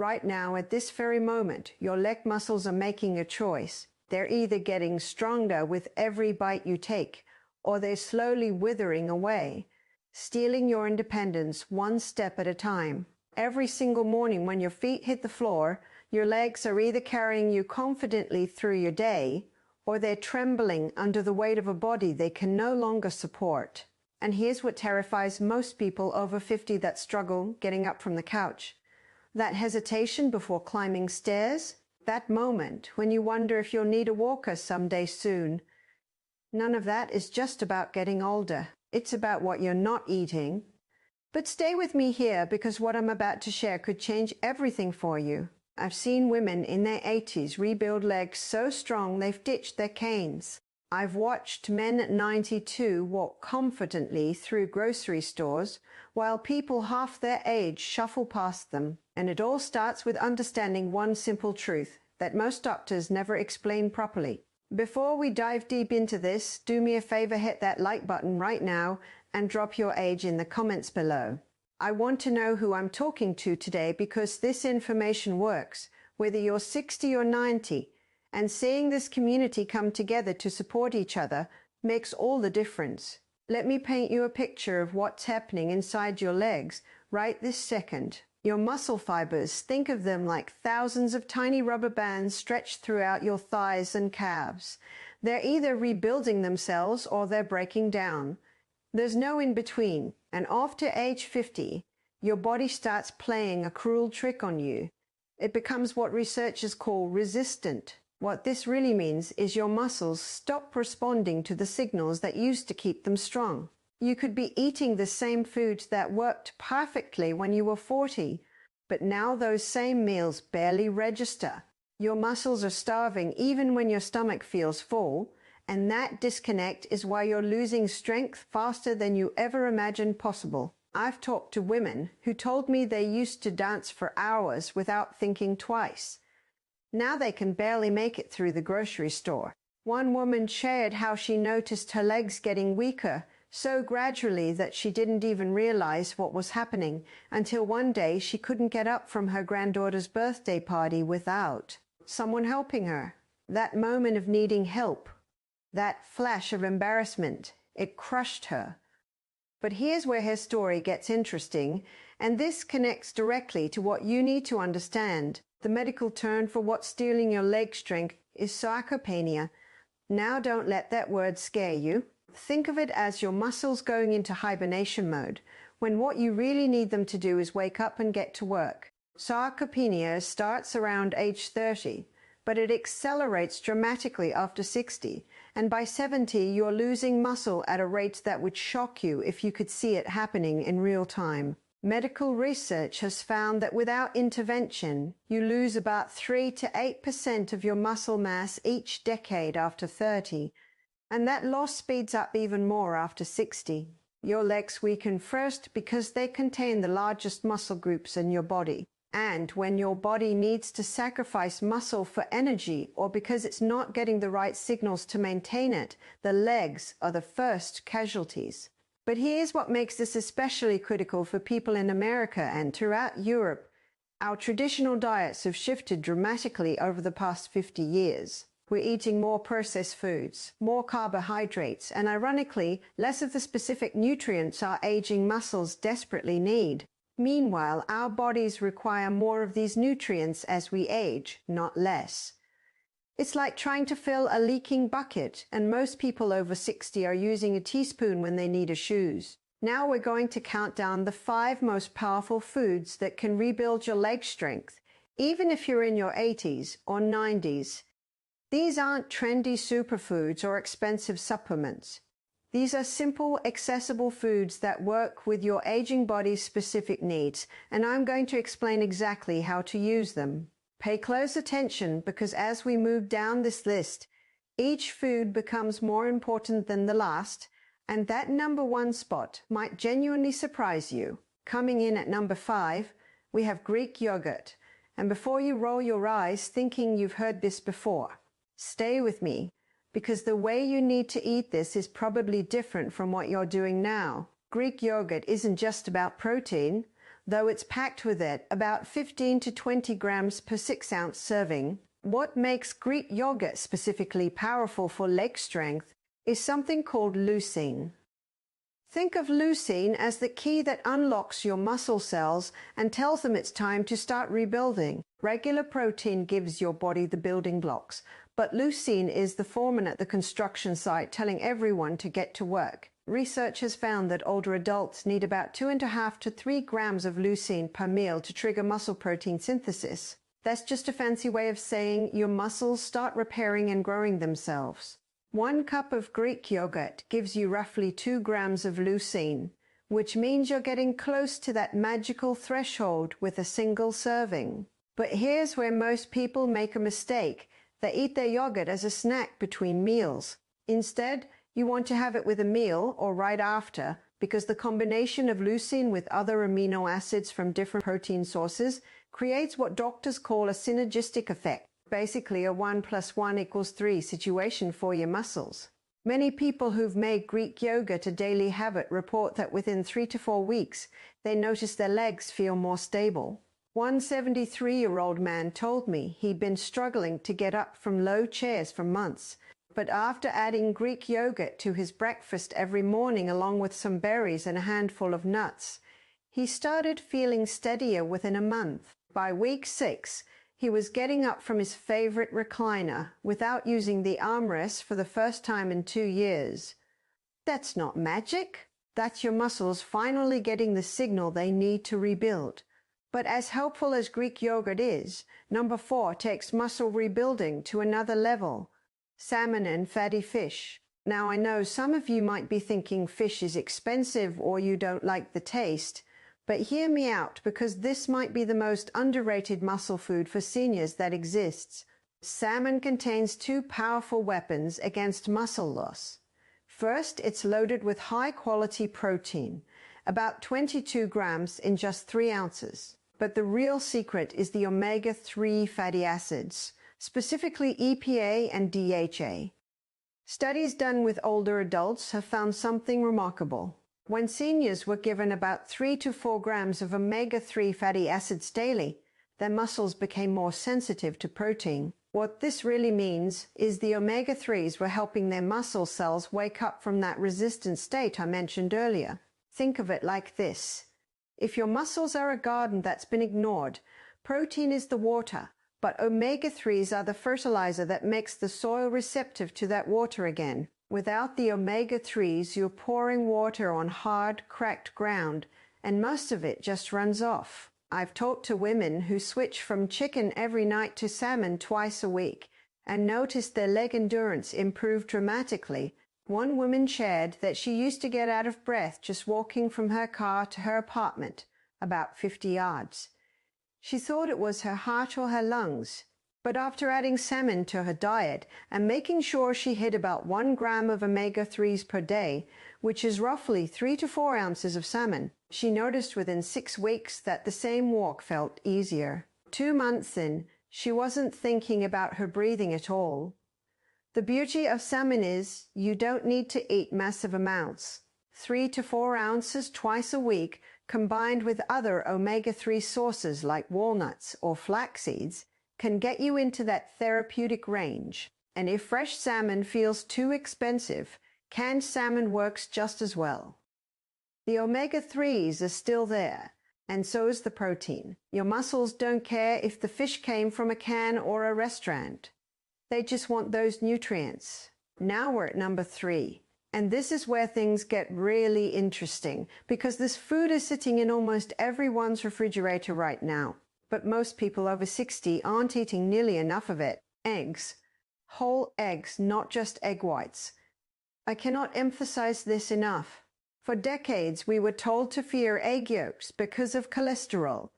Right now, at this very moment, your leg muscles are making a choice. They're either getting stronger with every bite you take, or they're slowly withering away, stealing your independence one step at a time. Every single morning when your feet hit the floor, your legs are either carrying you confidently through your day, or they're trembling under the weight of a body they can no longer support. And here's what terrifies most people over 50 that struggle getting up from the couch. That hesitation before climbing stairs, that moment when you wonder if you'll need a walker someday soon. None of that is just about getting older. It's about what you're not eating. But stay with me here, because what I'm about to share could change everything for you. I've seen women in their 80s rebuild legs so strong they've ditched their canes. I've watched men at 92 walk confidently through grocery stores while people half their age shuffle past them. And it all starts with understanding one simple truth that most doctors never explain properly. Before we dive deep into this, do me a favor, hit that like button right now and drop your age in the comments below. I want to know who I'm talking to today, because this information works, whether you're 60 or 90, and seeing this community come together to support each other makes all the difference. Let me paint you a picture of what's happening inside your legs right this second. Your muscle fibers, think of them like thousands of tiny rubber bands stretched throughout your thighs and calves. They're either rebuilding themselves or they're breaking down. There's no in between, and after age 50, your body starts playing a cruel trick on you. It becomes what researchers call resistant. What this really means is your muscles stop responding to the signals that used to keep them strong. You could be eating the same foods that worked perfectly when you were 40, but now those same meals barely register. Your muscles are starving even when your stomach feels full, and that disconnect is why you're losing strength faster than you ever imagined possible. I've talked to women who told me they used to dance for hours without thinking twice. Now they can barely make it through the grocery store. One woman shared how she noticed her legs getting weaker so gradually that she didn't even realize what was happening until one day she couldn't get up from her granddaughter's birthday party without someone helping her. That moment of needing help, that flash of embarrassment, it crushed her. But here's where her story gets interesting, and this connects directly to what you need to understand. The medical term for what's stealing your leg strength is sarcopenia. Now don't let that word scare you. Think of it as your muscles going into hibernation mode, when what you really need them to do is wake up and get to work. Sarcopenia starts around age 30, but it accelerates dramatically after 60, and by 70 you're losing muscle at a rate that would shock you if you could see it happening in real time. Medical research has found that without intervention, you lose about 3 to 8% of your muscle mass each decade after 30, and that loss speeds up even more after 60. Your legs weaken first because they contain the largest muscle groups in your body. And when your body needs to sacrifice muscle for energy, or because it's not getting the right signals to maintain it, the legs are the first casualties. But here's what makes this especially critical for people in America and throughout Europe. Our traditional diets have shifted dramatically over the past 50 years. We're eating more processed foods, more carbohydrates, and ironically, less of the specific nutrients our aging muscles desperately need. Meanwhile, our bodies require more of these nutrients as we age, not less. It's like trying to fill a leaking bucket, and most people over 60 are using a teaspoon when they need a shoes. Now we're going to count down the 5 most powerful foods that can rebuild your leg strength, even if you're in your 80s or 90s. These aren't trendy superfoods or expensive supplements. These are simple, accessible foods that work with your aging body's specific needs, and I'm going to explain exactly how to use them. Pay close attention, because as we move down this list, each food becomes more important than the last, and that number 1 spot might genuinely surprise you. Coming in at number 5, we have Greek yogurt. And before you roll your eyes thinking you've heard this before, stay with me, because the way you need to eat this is probably different from what you're doing now. Greek yogurt isn't just about protein. though it's packed with it, about 15 to 20 grams per 6-ounce serving. What makes Greek yogurt specifically powerful for leg strength is something called leucine. Think of leucine as the key that unlocks your muscle cells and tells them it's time to start rebuilding. Regular protein gives your body the building blocks, but leucine is the foreman at the construction site telling everyone to get to work. Research has found that older adults need about 2.5 to 3 grams of leucine per meal to trigger muscle protein synthesis. That's just a fancy way of saying your muscles start repairing and growing themselves. 1 cup of Greek yogurt gives you roughly 2 grams of leucine, which means you're getting close to that magical threshold with a single serving. But here's where most people make a mistake. They eat their yogurt as a snack between meals. Instead, you want to have it with a meal or right after, because the combination of leucine with other amino acids from different protein sources creates what doctors call a synergistic effect. Basically a 1 + 1 = 3 situation for your muscles. Many people who've made Greek yogurt a daily habit report that within 3 to 4 weeks, they notice their legs feel more stable. One 73-year-old man told me he'd been struggling to get up from low chairs for months, but after adding Greek yogurt to his breakfast every morning along with some berries and a handful of nuts, he started feeling steadier within a month. By week 6, he was getting up from his favorite recliner without using the armrest for the first time in 2 years. That's not magic. That's your muscles finally getting the signal they need to rebuild. But as helpful as Greek yogurt is, number 4 takes muscle rebuilding to another level. Salmon and fatty fish. Now I know some of you might be thinking fish is expensive or you don't like the taste. But hear me out, because this might be the most underrated muscle food for seniors that exists. Salmon contains 2 powerful weapons against muscle loss. First, it's loaded with high-quality protein, about 22 grams in just 3 ounces. But the real secret is the omega-3 fatty acids, specifically EPA and DHA. Studies done with older adults have found something remarkable. When seniors were given about 3 to 4 grams of omega-3 fatty acids daily, their muscles became more sensitive to protein. What this really means is the omega-3s were helping their muscle cells wake up from that resistant state I mentioned earlier. Think of it like this. If your muscles are a garden that's been ignored, protein is the water, but omega-3s are the fertilizer that makes the soil receptive to that water again. Without the omega-3s, you're pouring water on hard, cracked ground, and most of it just runs off. I've talked to women who switch from chicken every night to salmon twice a week and noticed their leg endurance improved dramatically. One woman shared that she used to get out of breath just walking from her car to her apartment, about 50 yards. She thought it was her heart or her lungs. But after adding salmon to her diet and making sure she hit about 1 gram of omega-3s per day, which is roughly 3 to 4 ounces of salmon, she noticed within 6 weeks that the same walk felt easier. 2 months in, she wasn't thinking about her breathing at all. The beauty of salmon is you don't need to eat massive amounts. 3 to 4 ounces twice a week, combined with other omega-3 sources like walnuts or flax seeds, can get you into that therapeutic range. And if fresh salmon feels too expensive, canned salmon works just as well. The omega-3s are still there, and so is the protein. Your muscles don't care if the fish came from a can or a restaurant. They just want those nutrients. Now we're at number 3. And this is where things get really interesting, because this food is sitting in almost everyone's refrigerator right now. But most people over 60 aren't eating nearly enough of it. Eggs. Whole eggs, not just egg whites. I cannot emphasize this enough. For decades, we were told to fear egg yolks because of cholesterol,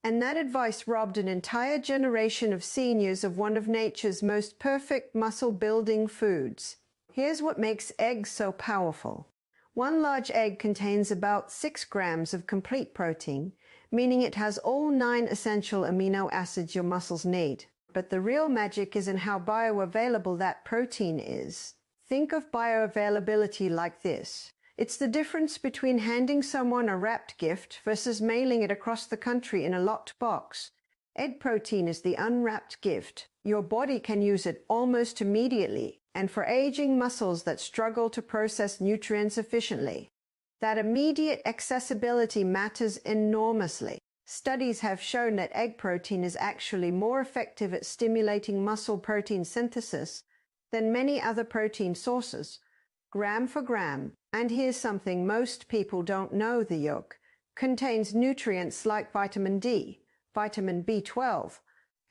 and that advice robbed an entire generation of seniors of one of nature's most perfect muscle-building foods. Here's what makes eggs so powerful. 1 large egg contains about 6 grams of complete protein, meaning it has all 9 essential amino acids your muscles need. But the real magic is in how bioavailable that protein is. Think of bioavailability like this. It's the difference between handing someone a wrapped gift versus mailing it across the country in a locked box. Egg protein is the unwrapped gift. Your body can use it almost immediately, and for aging muscles that struggle to process nutrients efficiently, that immediate accessibility matters enormously. Studies have shown that egg protein is actually more effective at stimulating muscle protein synthesis than many other protein sources, gram for gram. And here's something most people don't know: the yolk contains nutrients like vitamin D, vitamin B12,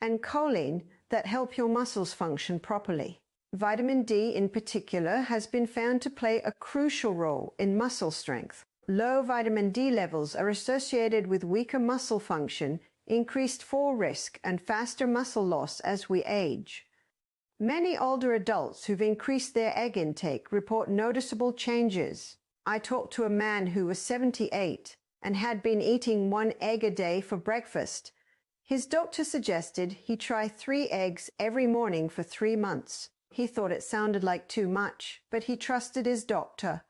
and choline that help your muscles function properly. Vitamin D in particular has been found to play a crucial role in muscle strength. Low vitamin D levels are associated with weaker muscle function, increased fall risk, and faster muscle loss as we age. Many older adults who've increased their egg intake report noticeable changes. I talked to a man who was 78 and had been eating 1 egg a day for breakfast. His doctor suggested he try 3 eggs every morning for 3 months. He thought it sounded like too much, but he trusted his doctor.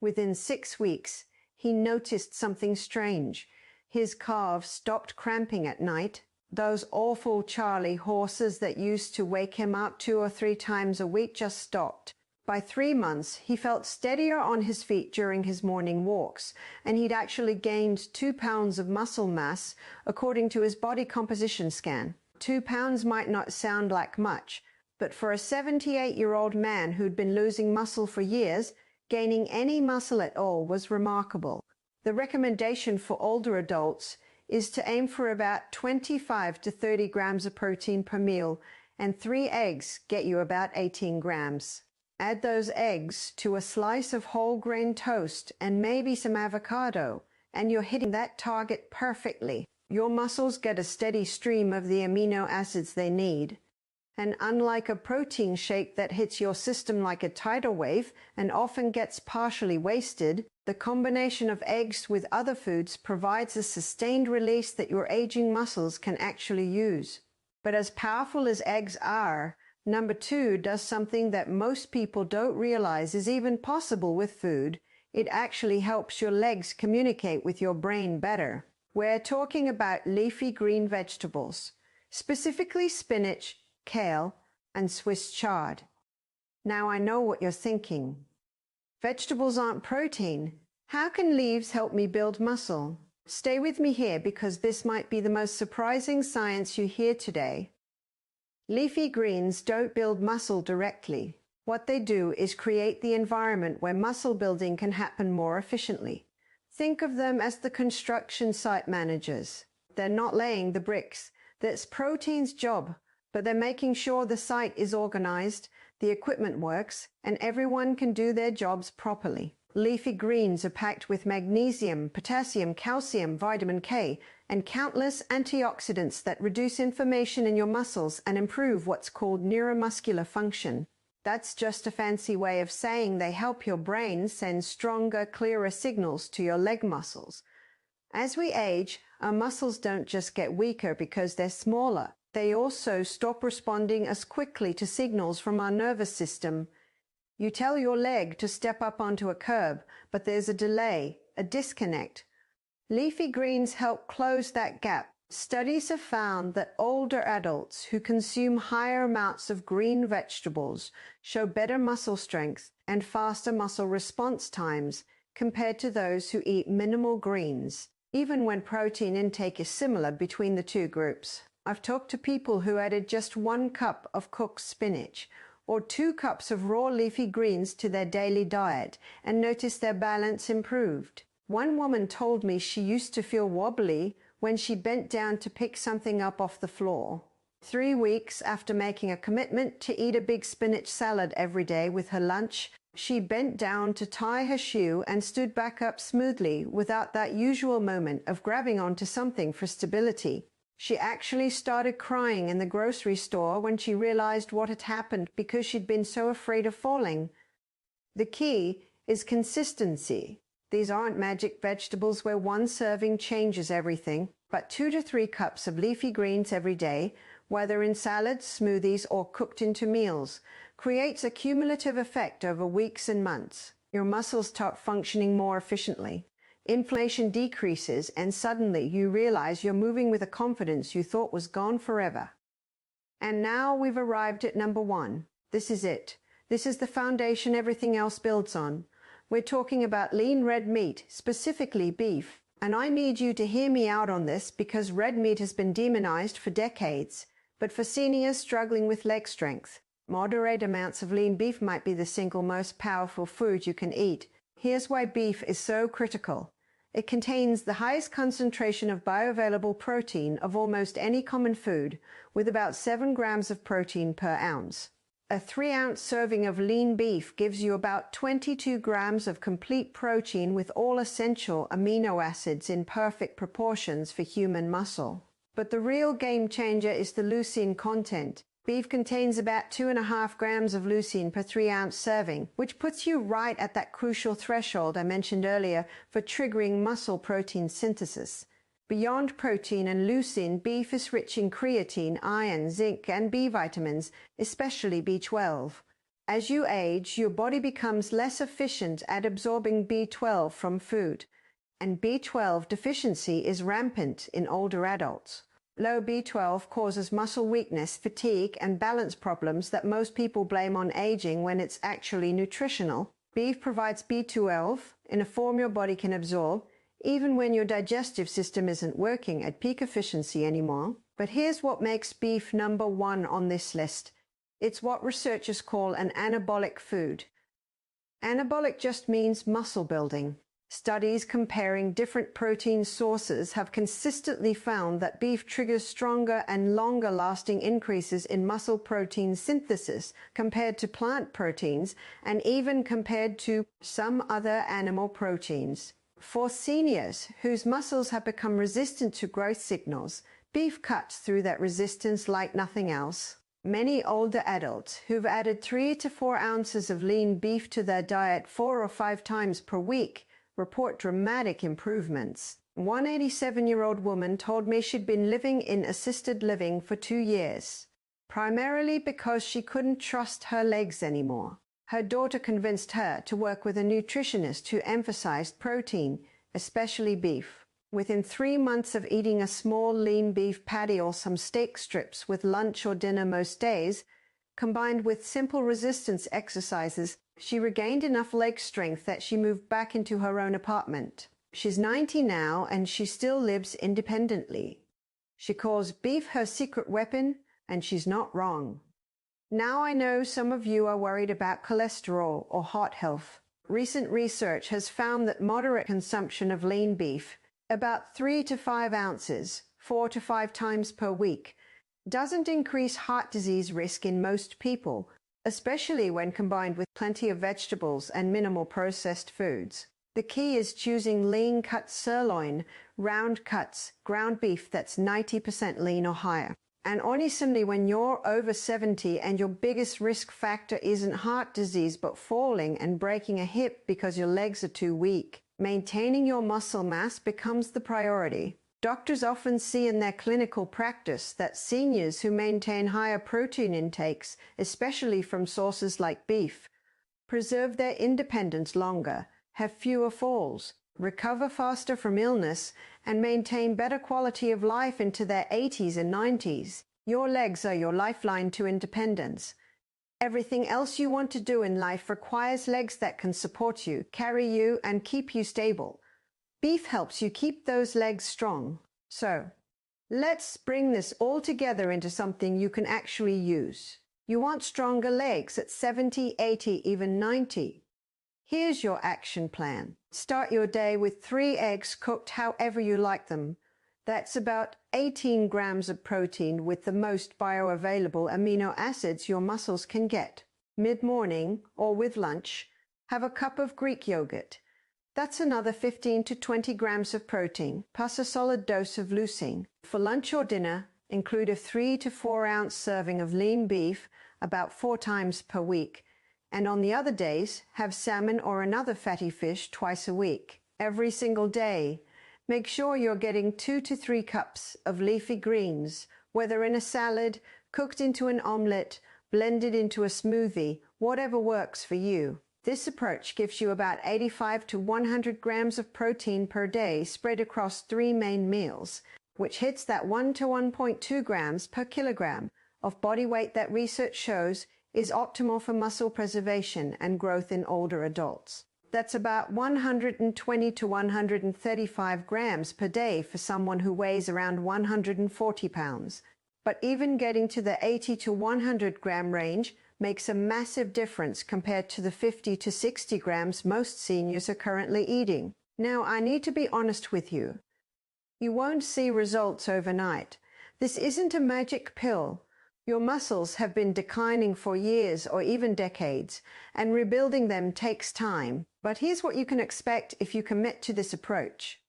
Within 6 weeks, he noticed something strange. His calves stopped cramping at night. Those awful Charlie horses that used to wake him up 2 or 3 times a week just stopped. By 3 months, he felt steadier on his feet during his morning walks, and he'd actually gained 2 pounds of muscle mass according to his body composition scan. 2 pounds might not sound like much, but for a 78-year-old man who'd been losing muscle for years, gaining any muscle at all was remarkable. The recommendation for older adults is to aim for about 25 to 30 grams of protein per meal, and 3 eggs get you about 18 grams. Add those eggs to a slice of whole grain toast and maybe some avocado, and you're hitting that target perfectly. Your muscles get a steady stream of the amino acids they need. And unlike a protein shake that hits your system like a tidal wave and often gets partially wasted, the combination of eggs with other foods provides a sustained release that your aging muscles can actually use. But as powerful as eggs are, number 2 does something that most people don't realize is even possible with food. It actually helps your legs communicate with your brain better. We're talking about leafy green vegetables, specifically spinach, kale, and Swiss chard. Now I know what you're thinking. Vegetables aren't protein. How can leaves help me build muscle? Stay with me here because this might be the most surprising science you hear today. Leafy greens don't build muscle directly. What they do is create the environment where muscle building can happen more efficiently. Think of them as the construction site managers. They're not laying the bricks. That's protein's job, but they're making sure the site is organized, the equipment works, and everyone can do their jobs properly. Leafy greens are packed with magnesium, potassium, calcium, vitamin K, and countless antioxidants that reduce inflammation in your muscles and improve what's called neuromuscular function. That's just a fancy way of saying they help your brain send stronger, clearer signals to your leg muscles. As we age, our muscles don't just get weaker because they're smaller. They also stop responding as quickly to signals from our nervous system. You tell your leg to step up onto a curb, but there's a delay, a disconnect. Leafy greens help close that gap. Studies have found that older adults who consume higher amounts of green vegetables show better muscle strength and faster muscle response times compared to those who eat minimal greens, even when protein intake is similar between the 2 groups. I've talked to people who added just 1 cup of cooked spinach or 2 cups of raw leafy greens to their daily diet and noticed their balance improved. One woman told me she used to feel wobbly when she bent down to pick something up off the floor. 3 weeks after making a commitment to eat a big spinach salad every day with her lunch, she bent down to tie her shoe and stood back up smoothly without that usual moment of grabbing onto something for stability. She actually started crying in the grocery store when she realized what had happened because she'd been so afraid of falling. The key is consistency. These aren't magic vegetables where 1 serving changes everything, but 2 to 3 cups of leafy greens every day, whether in salads, smoothies, or cooked into meals, creates a cumulative effect over weeks and months. Your muscles start functioning more efficiently. Inflammation decreases, and suddenly you realize you're moving with a confidence you thought was gone forever. And now we've arrived at number 1. This is it. This is the foundation everything else builds on. We're talking about lean red meat, specifically beef. And I need you to hear me out on this because red meat has been demonized for decades. But for seniors struggling with leg strength, moderate amounts of lean beef might be the single most powerful food you can eat. Here's why beef is so critical. It contains the highest concentration of bioavailable protein of almost any common food, with about 7 grams of protein per ounce. A 3-ounce serving of lean beef gives you about 22 grams of complete protein with all essential amino acids in perfect proportions for human muscle. But the real game changer is the leucine content. Beef contains about 2.5 grams of leucine per 3-ounce serving, which puts you right at that crucial threshold I mentioned earlier for triggering muscle protein synthesis. Beyond protein and leucine, beef is rich in creatine, iron, zinc, and B vitamins, especially B12. As you age, your body becomes less efficient at absorbing B12 from food, and B12 deficiency is rampant in older adults. Low B12 causes muscle weakness, fatigue, and balance problems that most people blame on aging when it's actually nutritional. Beef provides B12 in a form your body can absorb, even when your digestive system isn't working at peak efficiency anymore. But here's what makes beef number 1 on this list. It's what researchers call an anabolic food. Anabolic just means muscle building. Studies comparing different protein sources have consistently found that beef triggers stronger and longer-lasting increases in muscle protein synthesis compared to plant proteins and even compared to some other animal proteins. For seniors whose muscles have become resistant to growth signals, beef cuts through that resistance like nothing else. Many older adults who've added 3 to 4 ounces of lean beef to their diet 4 or 5 times per week report dramatic improvements. One 87-year-old woman told me she'd been living in assisted living for 2 years, primarily because she couldn't trust her legs anymore. Her daughter convinced her to work with a nutritionist who emphasized protein, especially beef. Within 3 months of eating a small lean beef patty or some steak strips with lunch or dinner most days, combined with simple resistance exercises, she regained enough leg strength that she moved back into her own apartment. She's 90 now and she still lives independently. She calls beef her secret weapon, and she's not wrong. Now I know some of you are worried about cholesterol or heart health. Recent research has found that moderate consumption of lean beef, about 3 to 5 ounces, 4 to 5 times per week, doesn't increase heart disease risk in most people, especially when combined with plenty of vegetables and minimal processed foods. The key is choosing lean-cut sirloin, round cuts, ground beef that's 90% lean or higher. And honestly, when you're over 70 and your biggest risk factor isn't heart disease but falling and breaking a hip because your legs are too weak, maintaining your muscle mass becomes the priority. Doctors often see in their clinical practice that seniors who maintain higher protein intakes, especially from sources like beef, preserve their independence longer, have fewer falls, recover faster from illness, and maintain better quality of life into their 80s and 90s. Your legs are your lifeline to independence. Everything else you want to do in life requires legs that can support you, carry you, and keep you stable. Beef helps you keep those legs strong. So, let's bring this all together into something you can actually use. You want stronger legs at 70, 80, even 90. Here's your action plan. Start your day with 3 eggs cooked however you like them. That's about 18 grams of protein with the most bioavailable amino acids your muscles can get. Mid-morning, or with lunch, have a cup of Greek yogurt. That's another 15 to 20 grams of protein, plus a solid dose of leucine. For lunch or dinner, include a 3 to 4 ounce serving of lean beef about 4 times per week. And on the other days, have salmon or another fatty fish twice a week. Every single day, make sure you're getting 2 to 3 cups of leafy greens, whether in a salad, cooked into an omelette, blended into a smoothie, whatever works for you. This approach gives you about 85 to 100 grams of protein per day spread across 3 main meals, which hits that 1 to 1.2 grams per kilogram of body weight that research shows is optimal for muscle preservation and growth in older adults. That's about 120 to 135 grams per day for someone who weighs around 140 pounds. But even getting to the 80 to 100 gram range makes a massive difference compared to the 50 to 60 grams most seniors are currently eating. Now, I need to be honest with you. You won't see results overnight. This isn't a magic pill. Your muscles have been declining for years or even decades, and rebuilding them takes time. But here's what you can expect if you commit to this approach.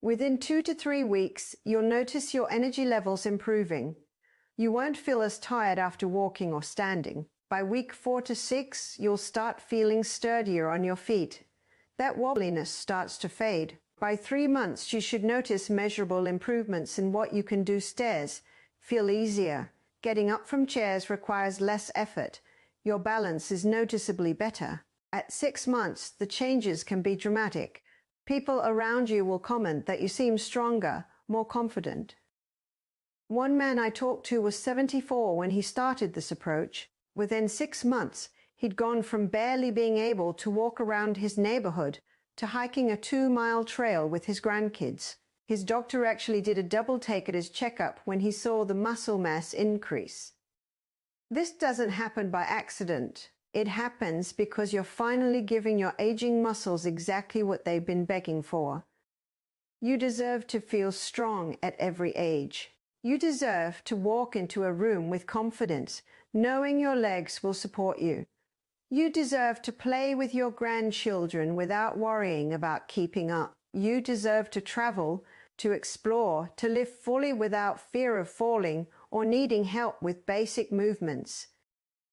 Within 2 to 3 weeks, you'll notice your energy levels improving. You won't feel as tired after walking or standing. By week 4 to 6, you'll start feeling sturdier on your feet. That wobbliness starts to fade. By 3 months, you should notice measurable improvements in what you can do stairs, feel easier. Getting up from chairs requires less effort. Your balance is noticeably better. At 6 months, the changes can be dramatic. People around you will comment that you seem stronger, more confident. One man I talked to was 74 when he started this approach. Within 6 months, he'd gone from barely being able to walk around his neighborhood to hiking a 2-mile trail with his grandkids. His doctor actually did a double take at his checkup when he saw the muscle mass increase. This doesn't happen by accident. It happens because you're finally giving your aging muscles exactly what they've been begging for. You deserve to feel strong at every age. You deserve to walk into a room with confidence, knowing your legs will support you. You deserve to play with your grandchildren without worrying about keeping up. You deserve to travel, to explore, to live fully without fear of falling or needing help with basic movements.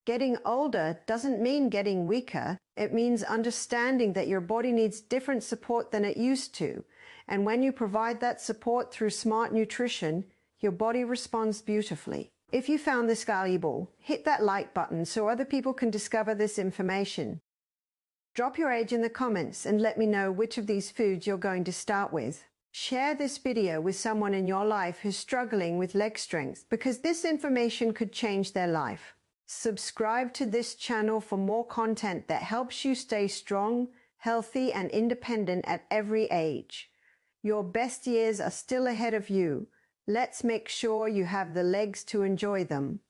Getting older doesn't mean getting weaker. It means understanding that your body needs different support than it used to. And when you provide that support through smart nutrition, your body responds beautifully. If you found this valuable, hit that like button so other people can discover this information. Drop your age in the comments and let me know which of these foods you're going to start with. Share this video with someone in your life who's struggling with leg strength, because this information could change their life. Subscribe to this channel for more content that helps you stay strong, healthy, and independent at every age. Your best years are still ahead of you. Let's make sure you have the legs to enjoy them.